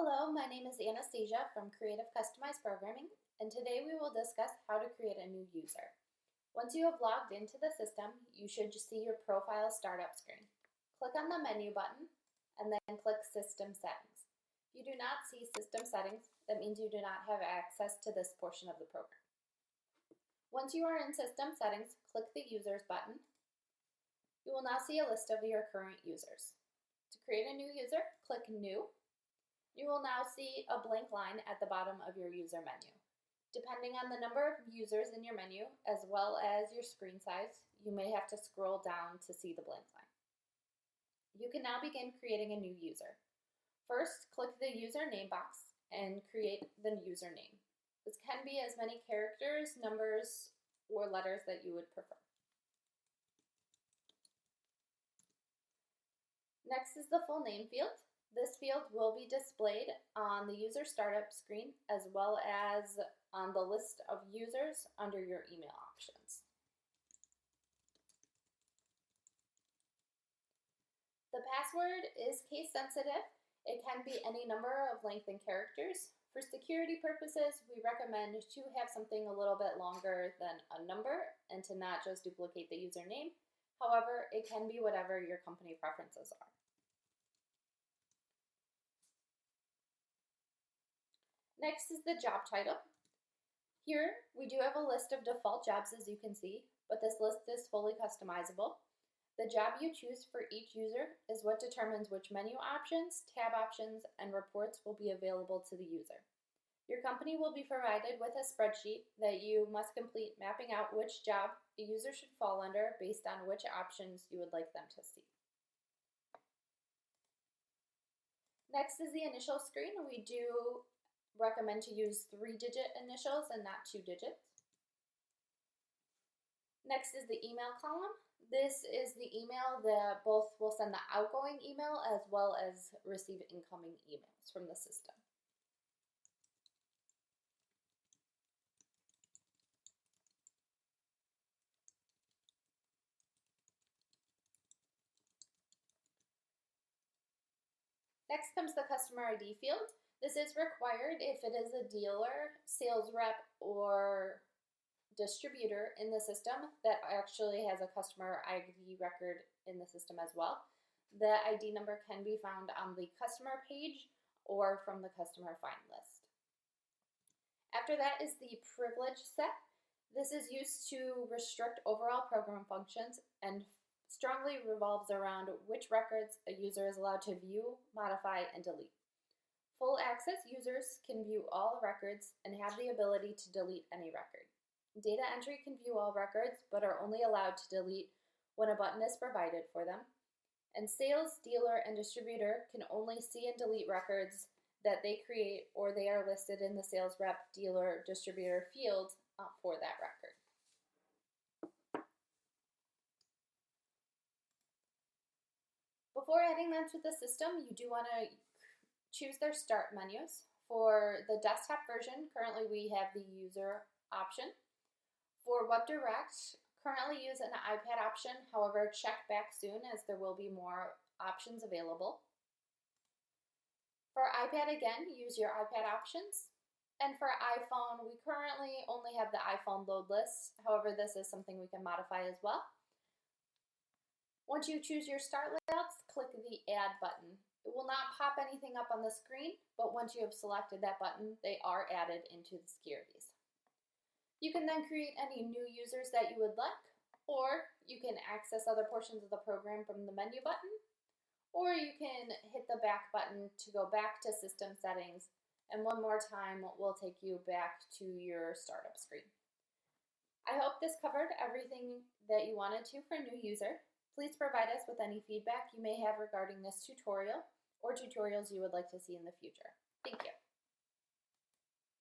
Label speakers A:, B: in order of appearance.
A: Hello, my name is Anastasia from Creative Customized Programming, and today we will discuss how to create a new user. Once you have logged into the system, you should see your profile startup screen. Click on the menu button and then click System Settings. If you do not see System Settings, that means you do not have access to this portion of the program. Once you are in System Settings, click the Users button. You will now see a list of your current users. To create a new user, click New. You will now see a blank line at the bottom of your user menu. Depending on the number of users in your menu, as well as your screen size, you may have to scroll down to see the blank line. You can now begin creating a new user. First, click the username box and create the username. This can be as many characters, numbers, or letters that you would prefer. Next is the full name field. This field will be displayed on the user startup screen as well as on the list of users under your email options. The password is case sensitive. It can be any number of length and characters. For security purposes, we recommend to have something a little bit longer than a number and to not just duplicate the username. However, it can be whatever your company preferences are. Next is the job title. Here, we do have a list of default jobs as you can see, but this list is fully customizable. The job you choose for each user is what determines which menu options, tab options, and reports will be available to the user. Your company will be provided with a spreadsheet that you must complete mapping out which job a user should fall under based on which options you would like them to see. Next is the initial screen. We do recommend to use 3-digit initials and not 2 digits. Next is the email column. This is the email that both will send the outgoing email as well as receive incoming emails from the system. Next comes the customer ID field. This is required if it is a dealer, sales rep, or distributor in the system that actually has a customer ID record in the system as well. The ID number can be found on the customer page or from the customer find list. After that is the privilege set. This is used to restrict overall program functions and strongly revolves around which records a user is allowed to view, modify, and delete. Full access users can view all records and have the ability to delete any record. Data entry can view all records but are only allowed to delete when a button is provided for them. And sales, dealer, and distributor can only see and delete records that they create or they are listed in the sales rep, dealer, distributor field for that record. Before adding them to the system, you do want to choose their start menus. For the desktop version, currently we have the user option. For WebDirect, currently use an iPad option, however check back soon as there will be more options available. For iPad again, use your iPad options. And for iPhone, we currently only have the iPhone load list, however this is something we can modify as well. Once you choose your start layouts, click the Add button. It will not pop anything up on the screen, but once you have selected that button, they are added into the securities. You can then create any new users that you would like, or you can access other portions of the program from the menu button, or you can hit the back button to go back to system settings, and one more time will take you back to your startup screen. I hope this covered everything that you wanted to for a new user. Please provide us with any feedback you may have regarding this tutorial or tutorials you would like to see in the future. Thank you.